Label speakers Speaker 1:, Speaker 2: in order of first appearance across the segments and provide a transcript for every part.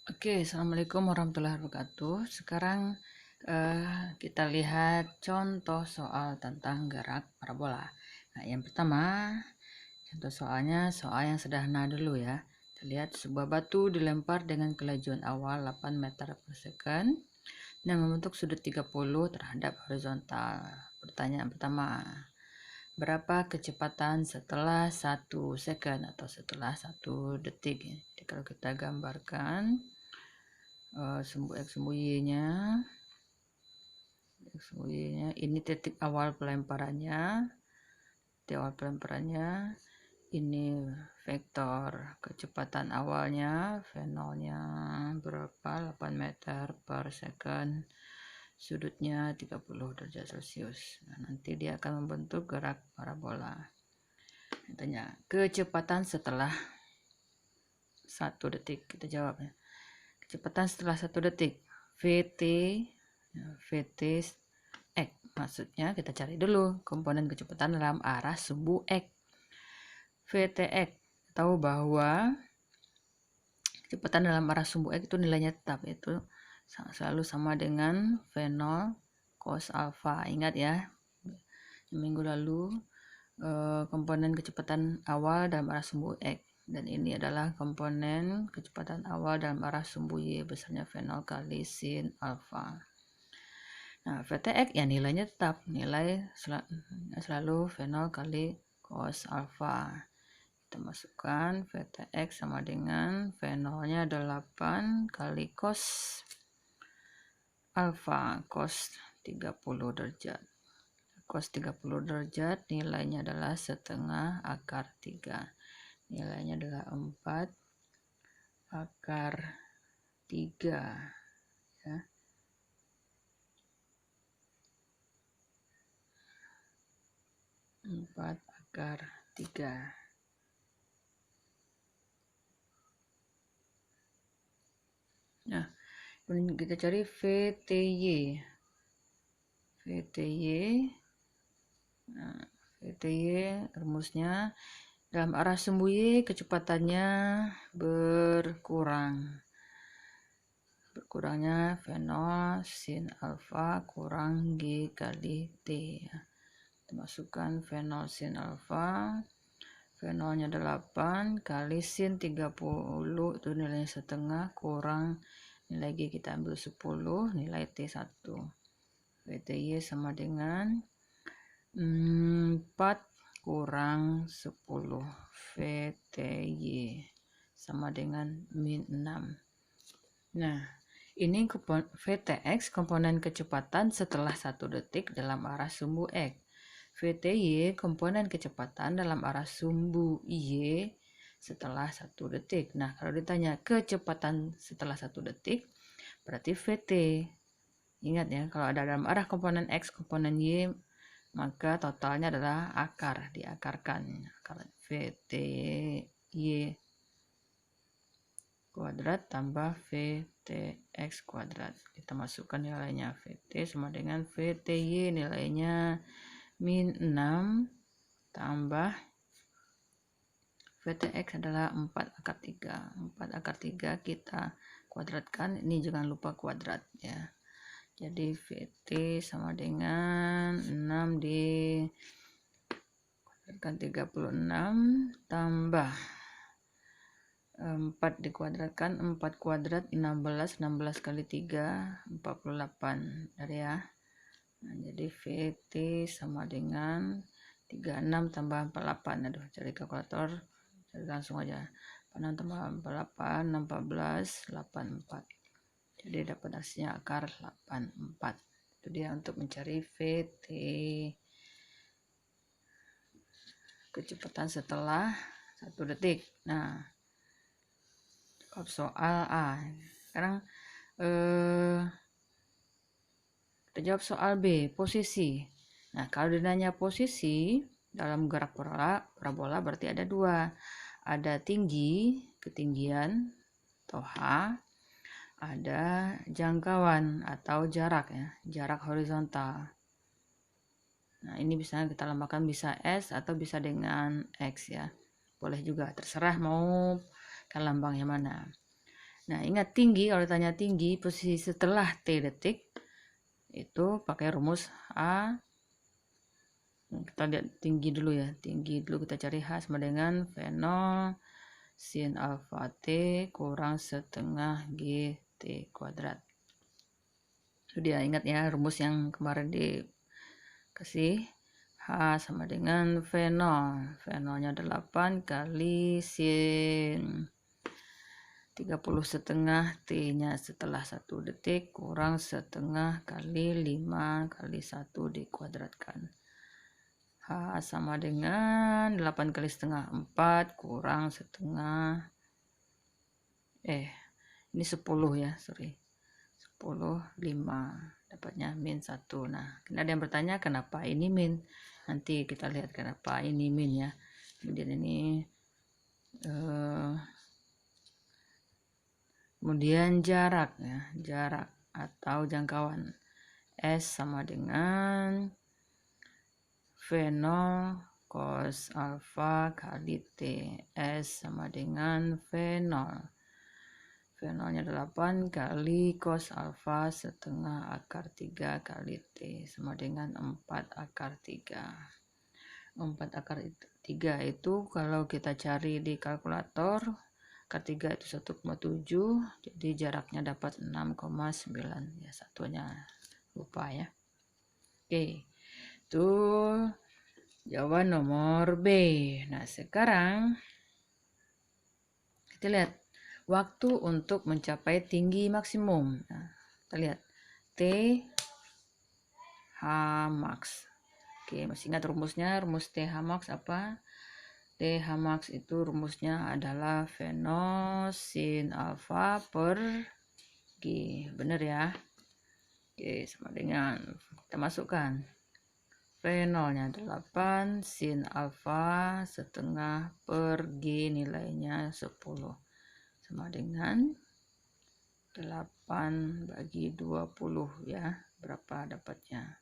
Speaker 1: Oke, assalamualaikum warahmatullahi wabarakatuh. Sekarang kita lihat contoh soal tentang gerak parabola. Nah, yang pertama, contoh soalnya soal yang sederhana dulu ya. Kita lihat sebuah batu dilempar dengan kelajuan awal 8 meter per second dan membentuk sudut 30 terhadap horizontal. Pertanyaan pertama, berapa kecepatan setelah 1 second atau setelah 1 detik? Jadi kalau kita gambarkan X sumbu Y-nya ini titik awal pelemparannya, ini vektor kecepatan awalnya, V0-nya berapa, 8 meter per second, sudutnya 30 derajat Celcius. Nah, nanti dia akan membentuk gerak parabola. Tanya kecepatan setelah 1 detik. Kita jawab ya. Kecepatan setelah 1 detik, VT X. Maksudnya kita cari dulu komponen kecepatan dalam arah sumbu X. VTX, tahu bahwa kecepatan dalam arah sumbu X itu nilainya tetap, yaitu selalu sama dengan V0 cos alpha. Ingat ya, minggu lalu komponen kecepatan awal dalam arah sumbu X, dan ini adalah komponen kecepatan awal dalam arah sumbu Y, besarnya V0 kali sin alpha. Nah, VTX ya nilainya tetap, nilai selalu V0 kali cos alpha. Kita masukkan VTX sama dengan V0-nya 8 kali cos alpha, cos 30 derajat. Cos 30 derajat nilainya adalah setengah akar 3. Nilainya adalah 4 akar 3 ya. 4 akar 3. Nah, kemudian kita cari VTY. Nah, VTY rumusnya dalam arah sumbu Y kecepatannya berkurang. Berkurangnya V0 sin alpha kurang G kali T. Kita masukkan V0 sin alpha. V0-nya 8 kali sin 30 itu nilainya setengah kurang nilai G kita ambil 10, nilai T1. VTY sama dengan 4 kurang 10. VTY sama dengan min 6. Nah, ini VTX komponen kecepatan setelah 1 detik dalam arah sumbu X. VTY komponen kecepatan dalam arah sumbu Y setelah 1 detik. Nah, kalau ditanya kecepatan setelah 1 detik, berarti VT. Ingat ya, kalau ada dalam arah komponen X, komponen Y, maka totalnya adalah akar, diakarkan. Akar VTY kuadrat tambah VTX kuadrat. Kita masukkan nilainya. VT sama dengan VTY, nilainya min 6 tambah VTX adalah 4 akar 3. 4 akar 3 kita kuadratkan. Ini jangan lupa kuadrat ya. Jadi VT sama dengan 6 dikuadratkan 36 tambah 4 dikuadratkan 4 kuadrat 16 kali 3 48 dari ya. Nah, jadi VT sama dengan 36 tambah 48. Aduh, cari kalkulator, cari langsung aja. 6 tambah 48, 14, 84. Jadi dapat hasilnya akar 84. Itu dia untuk mencari VT. Kecepatan setelah 1 detik. Nah, jawab soal A. Sekarang kita jawab soal B, posisi. Nah, kalau ditanya posisi dalam gerak parabola berarti ada dua. Ada tinggi, ketinggian atau H, ada jangkauan atau jarak ya, jarak horizontal. Nah, ini bisa kita lambangkan bisa S atau bisa dengan X ya. Boleh juga, terserah mau kan lambangnya mana. Nah, ingat tinggi, kalau ditanya tinggi, posisi setelah T detik, itu pakai rumus A. Kita lihat tinggi dulu ya. Tinggi dulu kita cari H sama dengan V0 sin alfa T kurang setengah GT kuadrat. Itu dia, ingat ya rumus yang kemarin dikasih. H sama dengan V0. V0-nya 8 kali sin 30 setengah T-nya setelah 1 detik kurang setengah kali 5 kali 1 dikuadratkan. H sama dengan 8 kali setengah 4 kurang setengah. Ini 10 ya, sorry. 10, 5. Dapatnya min 1. Nah, ada yang bertanya kenapa ini min. Nanti kita lihat kenapa ini min ya. Kemudian ini kemudian jarak ya, jarak atau jangkauan. S sama dengan V0 cos alfa kali T. S sama dengan V0. V0-nya 8 kali cos alfa setengah akar 3 kali T sama dengan 4 akar 3. 4 akar 3 itu kalau kita cari di kalkulator, akar 3 itu 1,7, jadi jaraknya dapat 6,9 ya, satunya lupa ya. Oke, itu jawaban nomor B. Nah, sekarang kita lihat waktu untuk mencapai tinggi maksimum. Nah, kita lihat T H max. Oke, masih ingat rumusnya? Rumus TH max apa? TH max itu rumusnya adalah V0 sin alfa per G. Bener ya? Oke, sama dengan kita masukkan V0-nya 8 sin alfa setengah per G nilainya 10. Sama dengan 8 bagi 20 ya. Berapa dapatnya?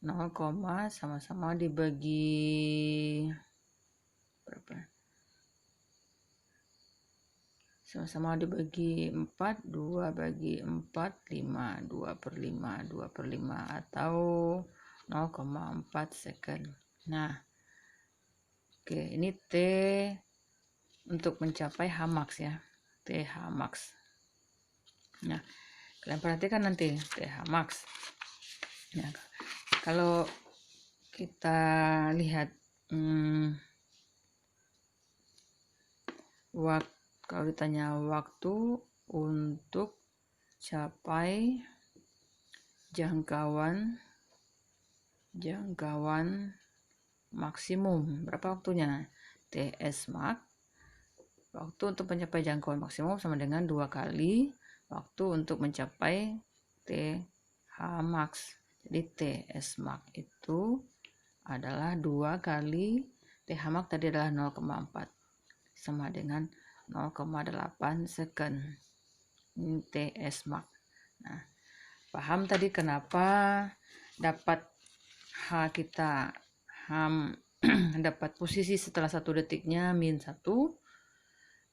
Speaker 1: 0, sama-sama dibagi berapa? Sama-sama dibagi 4, 2 bagi 4, 5, 2 per 5, 2 per 5 atau 0,4 second. Nah, oke, ini T untuk mencapai H max ya. TH max. Nah, kalian perhatikan nanti TH max. Nah, kalau kita lihat kalau ditanya waktu untuk capai jangkauan maksimum, berapa waktunya? TS max. Waktu untuk mencapai jangkauan maksimum sama dengan 2 kali waktu untuk mencapai TH max. Jadi TS max itu adalah 2 kali TH max tadi adalah 0,4 sama dengan 0,8 second. Ini TS max. Nah, paham tadi kenapa dapat H kita dapat posisi setelah 1 detiknya min 1.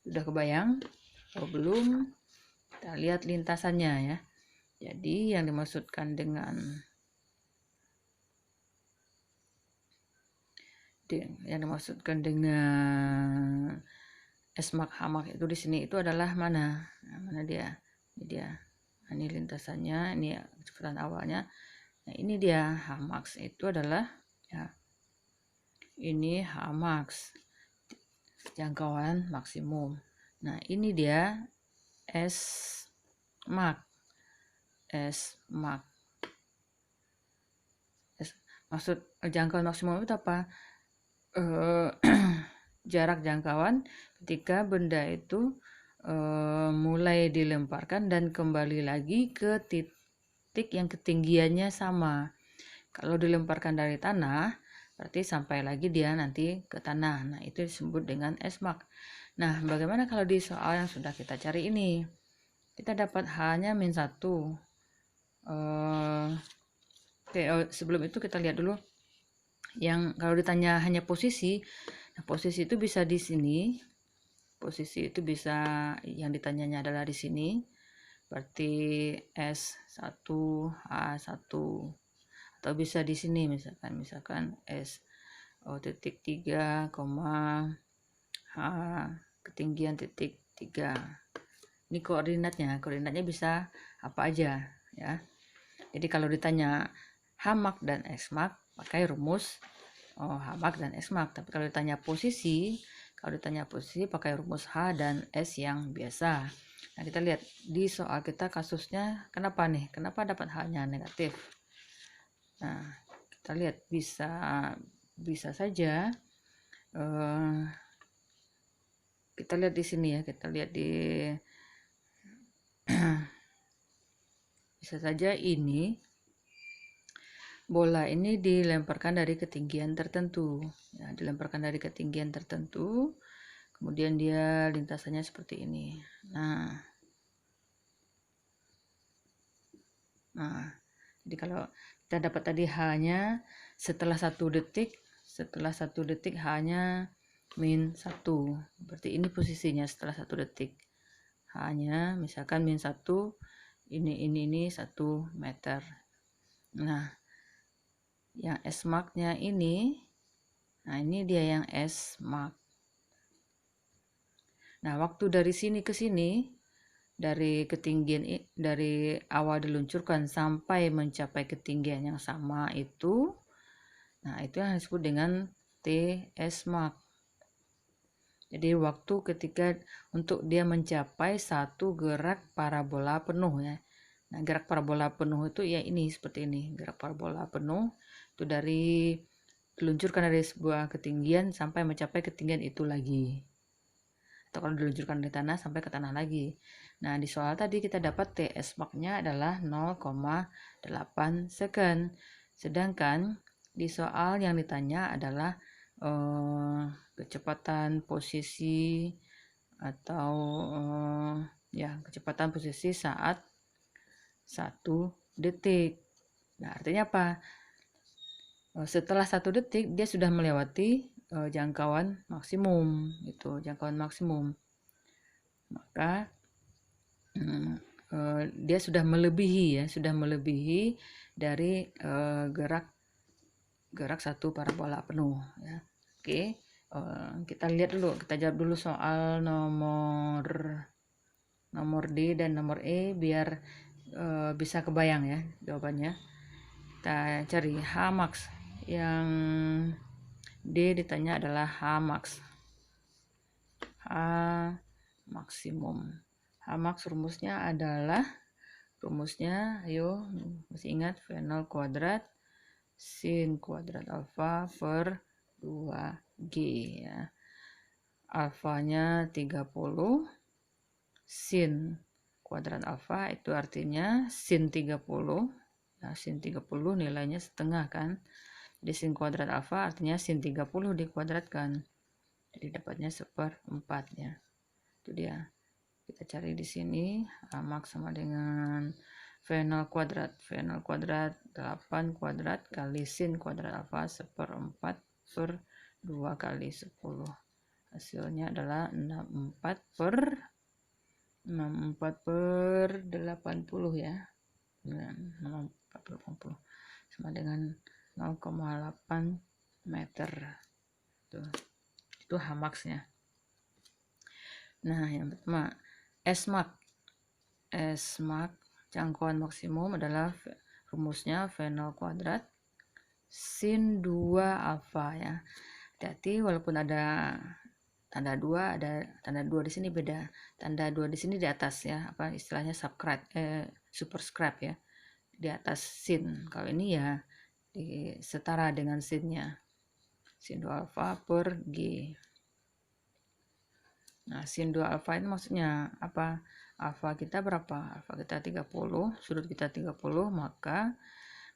Speaker 1: Sudah kebayang? Kalau belum, kita lihat lintasannya ya. Jadi yang dimaksudkan dengan S max H max itu di sini itu adalah mana? Nah, mana dia? Ini dia. Nah, ini lintasannya, ini kecepatan awalnya. Nah, ini dia H max itu adalah ya. Ini H max. Jangkauan maksimum. Nah, ini dia S max. Maksud jangkauan maksimum itu apa? Jarak jangkauan ketika benda itu mulai dilemparkan dan kembali lagi ke titik yang ketinggiannya sama. Kalau dilemparkan dari tanah, berarti sampai lagi dia nanti ke tanah. Nah, itu disebut dengan S max. Nah, bagaimana kalau di soal yang sudah kita cari ini? Kita dapat H-nya min 1. Oke, sebelum itu kita lihat dulu. Yang kalau ditanya hanya posisi, nah posisi itu bisa di sini posisi itu bisa yang ditanyanya adalah di sini, berarti S1 H1, atau bisa di sini misalkan S3, H ketinggian titik 3. Ini koordinatnya bisa apa aja ya. Jadi kalau ditanya Hmax dan Smax pakai rumus Hmax dan Smax. Tapi kalau ditanya posisi pakai rumus H dan S yang biasa. Nah, kita lihat di soal kita kasusnya kenapa dapat H-nya negatif. Nah, kita lihat bisa saja kita lihat di sini ya, bisa saja ini bola ini dilemparkan dari ketinggian tertentu ya, kemudian dia lintasannya seperti ini. Nah, jadi kalau kita dapat tadi H-nya setelah 1 detik H-nya -1, berarti ini posisinya setelah 1 detik. H-nya misalkan -1, ini 1 meter. Nah, yang Smax-nya ini, dia yang Smax. Nah, waktu dari sini ke sini, dari ketinggian dari awal diluncurkan sampai mencapai ketinggian yang sama itu, nah itu yang disebut dengan T Smax. Jadi waktu ketika untuk dia mencapai satu gerak parabola penuh ya. Nah, gerak parabola penuh itu ya ini seperti ini. Gerak parabola penuh itu diluncurkan dari sebuah ketinggian sampai mencapai ketinggian itu lagi. Atau kalau diluncurkan dari tanah sampai ke tanah lagi. Nah, di soal tadi kita dapat T Smax-nya adalah 0,8 second. Sedangkan di soal yang ditanya adalah kecepatan posisi atau kecepatan posisi saat 1 detik. Nah, artinya apa? Setelah 1 detik dia sudah melewati jangkauan maksimum, maka dia sudah melebihi dari gerak satu parabola penuh ya. Oke. Kita jawab dulu soal nomor D dan nomor E biar bisa kebayang ya jawabannya. Kita cari Hmax. Yang D ditanya adalah Hmax. H maksimum. Hmax rumusnya ayo masih ingat V0 kuadrat sin kuadrat alfa per 2G ya. Alfanya 30, sin kuadrat alfa itu artinya sin 30. Nah, sin 30 nilainya setengah kan. Jadi sin kuadrat alfa artinya sin 30 dikuadratkan. Jadi dapatnya 1/4 ya. Itu dia. Kita cari di sini Hmax sama dengan V0 kuadrat. V0 kuadrat 8 kuadrat kali sin kuadrat alfa 1/4 per 2 kali 10. Hasilnya adalah 64 per 80 ya. 64 per 80 sama dengan 0,8 meter. Itu Hmax-nya. Nah, yang pertama Smax jangkauan maksimum adalah rumusnya V0 kuadrat sin 2 alfa ya. Hati-hati walaupun ada tanda 2, ada tanda 2 di sini beda. Tanda 2 di sini di atas ya, apa istilahnya superscribe ya. Di atas sin. Kalau ini ya setara dengan sinnya. Sin 2 alfa per G. Nah, sin 2 alfa ini maksudnya apa? Alfa kita berapa? Alfa kita 30, sudut kita 30, maka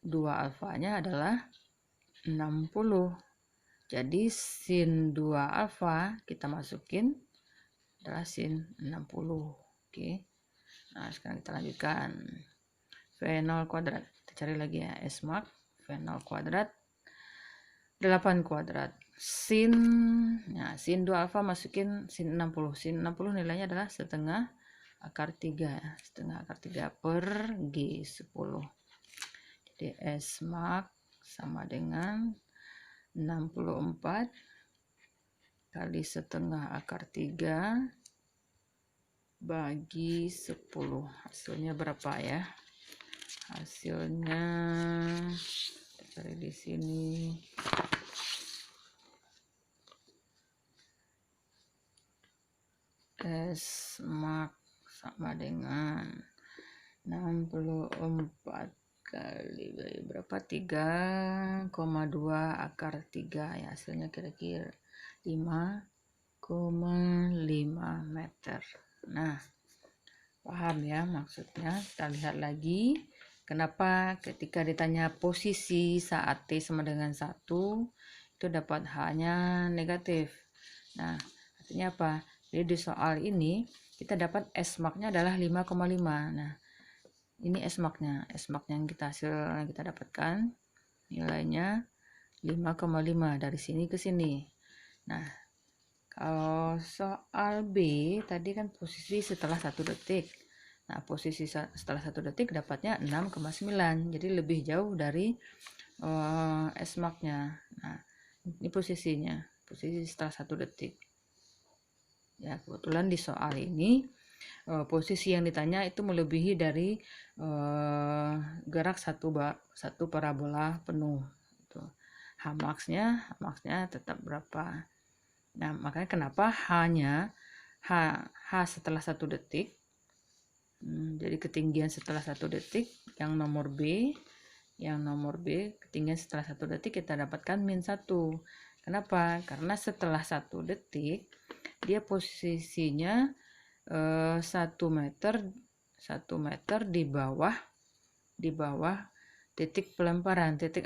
Speaker 1: 2 alfanya adalah 60. Jadi sin 2 alfa kita masukin adalah sin 60. Oke. Nah, sekarang kita lanjutkan. V0 kuadrat. Kita cari lagi ya Smax. V0 kuadrat 8 kuadrat sin, nah sin 2 alfa masukin sin 60. Sin 60 nilainya adalah setengah akar 3 ya. Setengah akar 3 per G10. Jadi S max sama dengan 64 kali setengah akar 3 bagi 10. Hasilnya berapa ya? Hasilnya cari di sini. S max sama dengan 64 kali berapa? 3,2 akar 3 ya. Hasilnya kira-kira 5,5 meter. Nah, paham ya maksudnya? Kita lihat lagi. Kenapa ketika ditanya posisi saat T sama dengan 1, itu dapat H-nya negatif. Nah, artinya apa? Jadi di soal ini, kita dapat S max-nya adalah 5,5. Nah, ini S max-nya. S max-nya yang kita dapatkan, nilainya 5,5 dari sini ke sini. Nah, kalau soal B, tadi kan posisi setelah 1 detik. Nah, posisi setelah 1 detik dapatnya 6,9. Jadi lebih jauh dari S max-nya. Nah, ini posisinya. Posisi setelah 1 detik. Ya, kebetulan di soal ini posisi yang ditanya itu melebihi dari gerak satu parabola penuh. H max-nya tetap berapa? Nah, makanya kenapa H setelah 1 detik. Jadi ketinggian setelah 1 detik yang nomor B ketinggian setelah 1 detik kita dapatkan min 1. Kenapa? Karena setelah 1 detik dia posisinya 1 meter di bawah titik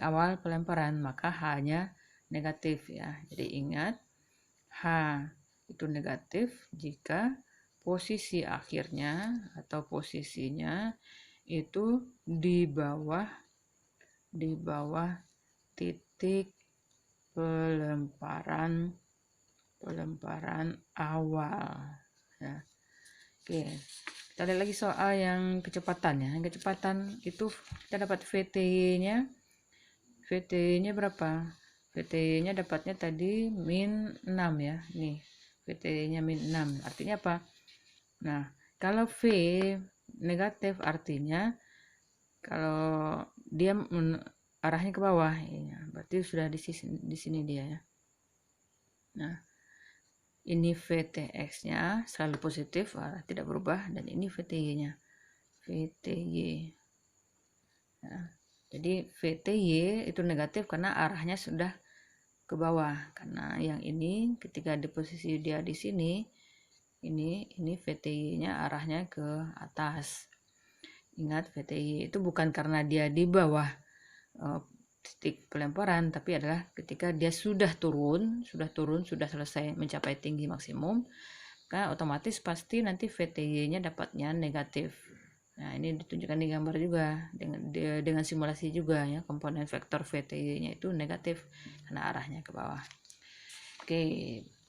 Speaker 1: awal pelemparan, maka H-nya negatif ya. Jadi ingat, H itu negatif jika posisi akhirnya atau posisinya itu di bawah titik pelemparan awal ya. Oke, kita lihat lagi soal yang kecepatan ya. Yang kecepatan itu kita dapat VT-nya berapa? VT-nya dapatnya tadi min 6 ya. Nih, VT-nya min 6. Artinya apa? Nah, kalau V negatif artinya kalau dia arahnya ke bawah, ya, berarti sudah di sini dia ya. Nah, ini VTX-nya selalu positif, tidak berubah, dan ini VTY-nya. VTY. Nah, jadi VTY itu negatif karena arahnya sudah ke bawah. Karena yang ini ketika di posisi dia di sini, ini VTY-nya arahnya ke atas. Ingat, VTY itu bukan karena dia di bawah titik pelemparan, tapi adalah ketika dia sudah selesai mencapai tinggi maksimum, maka otomatis pasti nanti VTY-nya dapatnya negatif. Nah, ini ditunjukkan di gambar juga dengan simulasi juga ya, komponen vektor VTY-nya itu negatif karena arahnya ke bawah. Oke,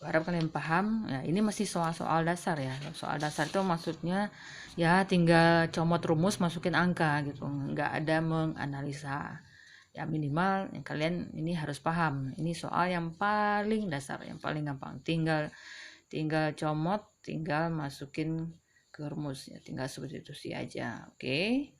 Speaker 1: harap kalian paham. Nah, ini masih soal-soal dasar ya. Soal dasar itu maksudnya ya tinggal comot rumus, masukin angka gitu, nggak ada menganalisa. Ya minimal yang kalian ini harus paham. Ini soal yang paling dasar, yang paling gampang. Tinggal comot, tinggal masukin ke rumus ya, tinggal substitusi aja. Oke.